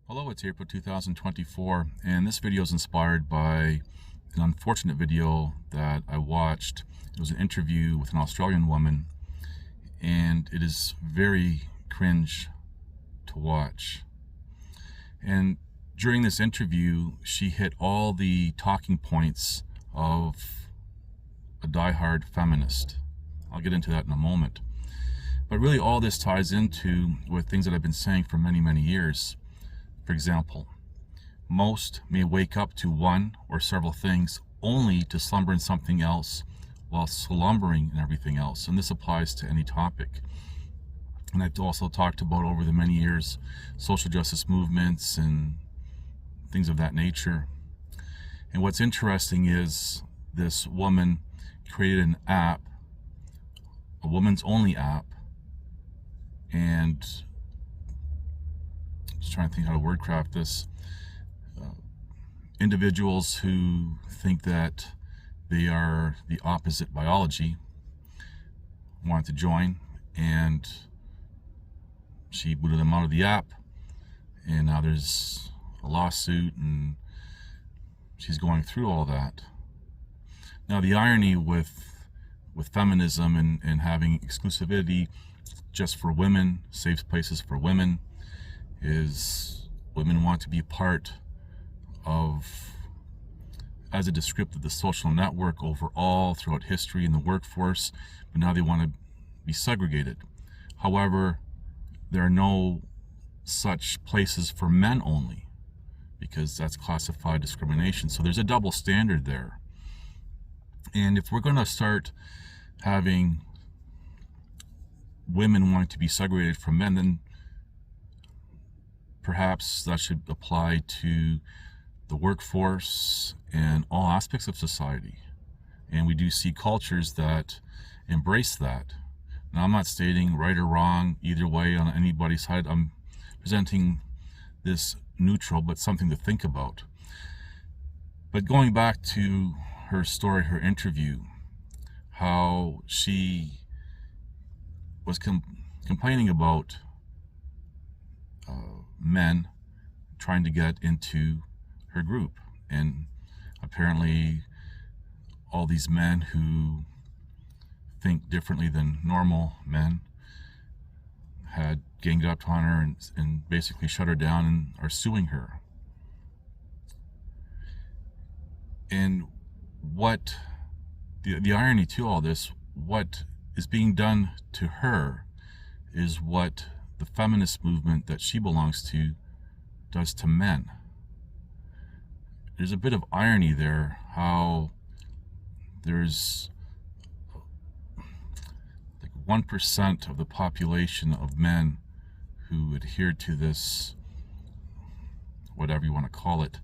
Hello, it's April 2024, and this video is inspired by an unfortunate video that I watched. It was an interview with an Australian woman, and it is very cringe to watch. And during this interview, she hit all the talking points of a diehard feminist. I'll get into that in a moment. But really all this ties into with things that I've been saying for many, many years. For example, most may wake up to one or several things only to slumber in something else while slumbering in everything else. And this applies to any topic. And I've also talked about over the many years social justice movements and things of that nature. And what's interesting is this woman created an app, a woman's only app, and just trying to think how to wordcraft this. Individuals who think that they are the opposite biology wanted to join, and she booted them out of the app, and now there's a lawsuit and she's going through all that. Now the irony with feminism and having exclusivity just for women, safe places for women, is women want to be part of, as a descriptive, the social network overall throughout history in the workforce, but now they want to be segregated. However, there are no such places for men only, because that's classified discrimination. So there's a double standard there. And if we're going to start having women wanting to be segregated from men, then perhaps that should apply to the workforce and all aspects of society. And we do see cultures that embrace that. Now, I'm not stating right or wrong either way on anybody's side. I'm presenting this neutral, but something to think about. But going back to her story, her interview, how she was complaining about men trying to get into her group, and apparently all these men who think differently than normal men had ganged up on her and basically shut her down and are suing her. And what the irony to all this, what is being done to her is what the feminist movement that she belongs to does to men. There's a bit of irony there, how there's like 1% of the population of men who adhere to this, whatever you want to call it,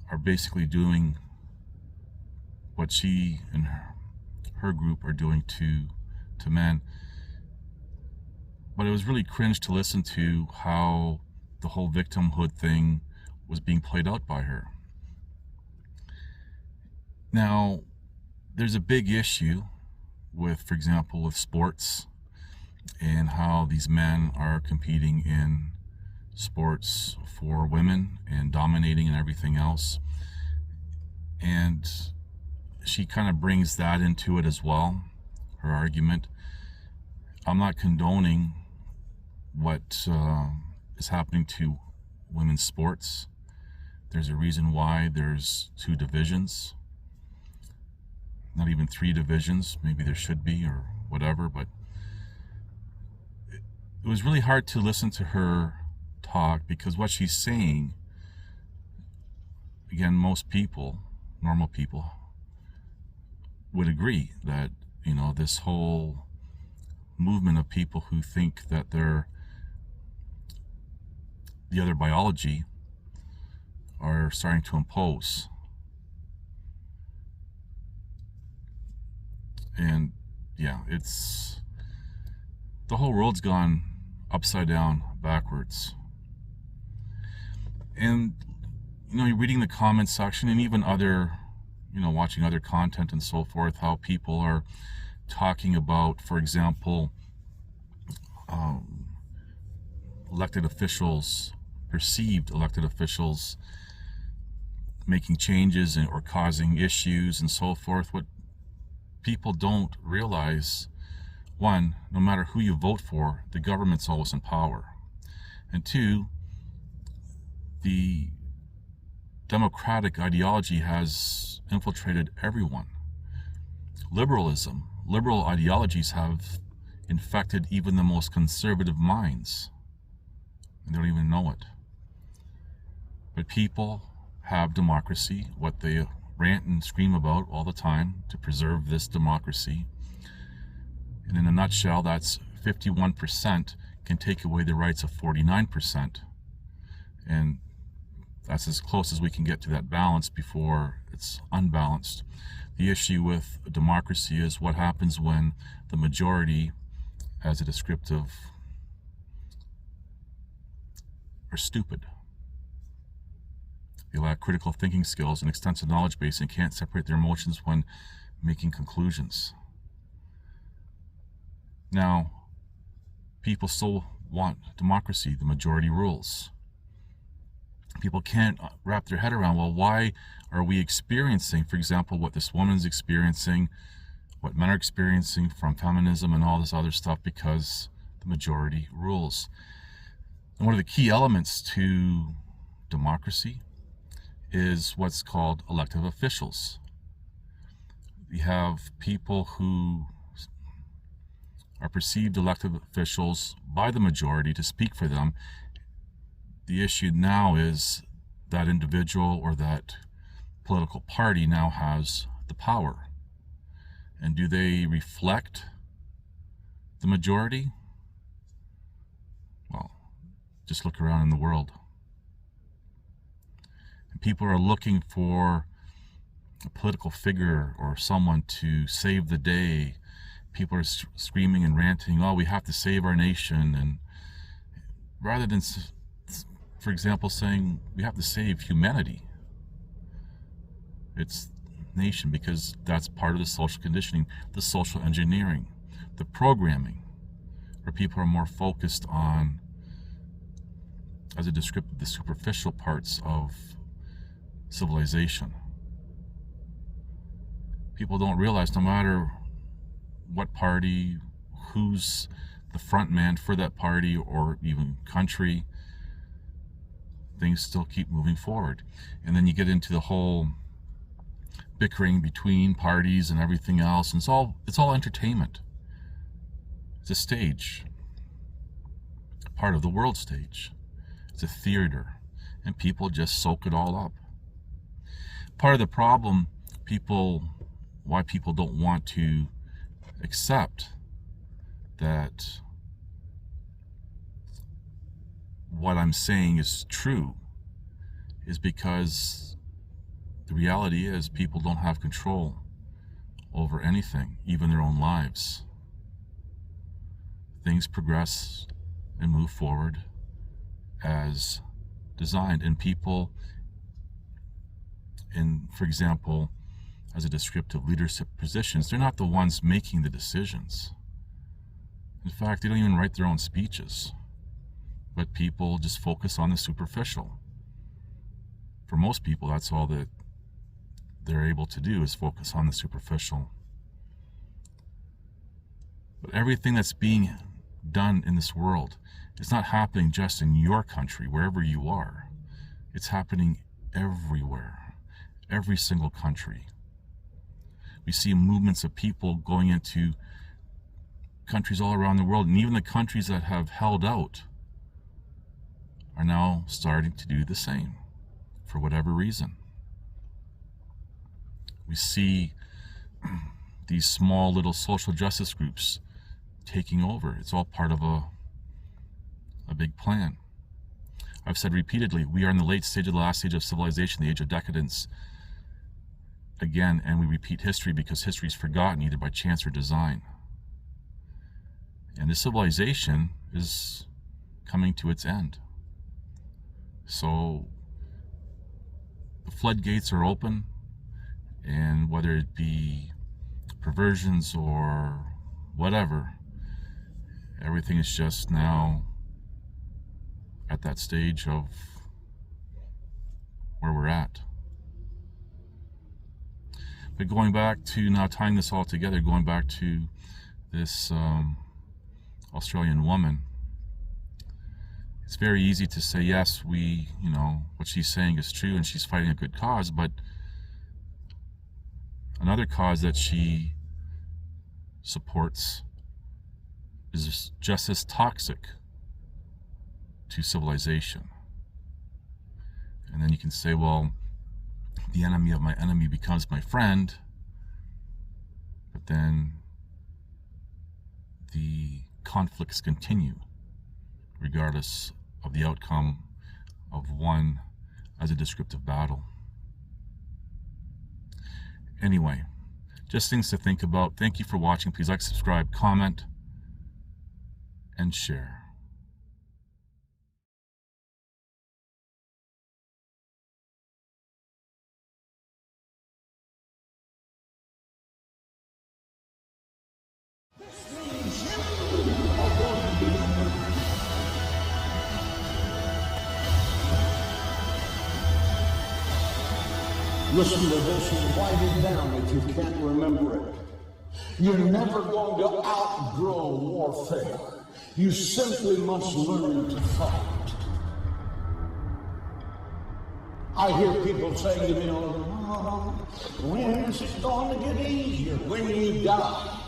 are basically doing what she and her group are doing to men. But it was really cringe to listen to how the whole victimhood thing was being played out by her. Now, there's a big issue with, for example, with sports and how these men are competing in sports for women and dominating and everything else. And she kind of brings that into it as well, her argument. I'm not condoning what is happening to women's sports. There's a reason why there's 2 divisions, not even 3 divisions. Maybe there should be or whatever, but it was really hard to listen to her talk, because what she's saying, again, most people, normal people, would agree that, you know, this whole movement of people who think that they're the other biology are starting to impose. And yeah, it's, the whole world's gone upside down, backwards. And you're reading the comment section and even other, watching other content and so forth, how people are talking about, for example, elected officials, perceived elected officials, making changes or causing issues and so forth. What people don't realize, one, no matter who you vote for, the government's always in power. And two, the democratic ideology has infiltrated everyone. Liberal ideologies have infected even the most conservative minds, and they don't even know it. But people have democracy, what they rant and scream about all the time to preserve this democracy. And in a nutshell, that's 51% can take away the rights of 49%. And that's as close as we can get to that balance before it's unbalanced. The issue with democracy is what happens when the majority, as a descriptive, are stupid. They lack critical thinking skills and extensive knowledge base and can't separate their emotions when making conclusions. Now, people still want democracy, the majority rules. People can't wrap their head around, well, why are we experiencing, for example, what this woman's experiencing, what men are experiencing from feminism and all this other stuff, because the majority rules. And one of the key elements to democracy is what's called elected officials. We have people who are perceived elected officials by the majority to speak for them. The issue now is that individual or that political party now has the power. And do they reflect the majority? Well, just look around in the world. And people are looking for a political figure or someone to save the day. People are screaming and ranting, oh, we have to save our nation. And rather than, for example, saying we have to save humanity, it's nation, because that's part of the social conditioning, the social engineering, the programming, where people are more focused on, as a descriptive, the superficial parts of civilization. People don't realize, no matter what party, who's the front man for that party or even country, things still keep moving forward. And then you get into the whole bickering between parties and everything else, and it's all entertainment. It's a stage, part of the world stage. It's a theater, and people just soak it all up. Part of the problem, why people don't want to accept that what I'm saying is true, is because the reality is people don't have control over anything, even their own lives. Things progress and move forward as designed, and people in, for example, as a descriptive leadership positions, they're not the ones making the decisions. In fact, they don't even write their own speeches. But people just focus on the superficial. For most people, that's all that they're able to do, is focus on the superficial. But everything that's being done in this world, it's not happening just in your country, wherever you are. It's happening everywhere, every single country. We see movements of people going into countries all around the world, and even the countries that have held out are now starting to do the same, for whatever reason. We see these small little social justice groups taking over. It's all part of a big plan. I've said repeatedly, we are in the late stage of the last stage of civilization, the age of decadence. Again, and we repeat history because history is forgotten either by chance or design. And the civilization is coming to its end. So floodgates are open, and whether it be perversions or whatever, everything is just now at that stage of where we're at. But going back to now, tying this all together, going back to this Australian woman, it's very easy to say, yes, what she's saying is true and she's fighting a good cause, but another cause that she supports is just as toxic to civilization. And then you can say, well, the enemy of my enemy becomes my friend, but then the conflicts continue regardless of the outcome of one as a descriptive battle. Anyway, just things to think about. Thank you for watching. Please like, subscribe, comment, and share. Listen to this and write it down if you can't remember it. You're never going to outgrow warfare. You simply must learn to fight. I hear people saying to me, oh, when is it going to get easier? When you die.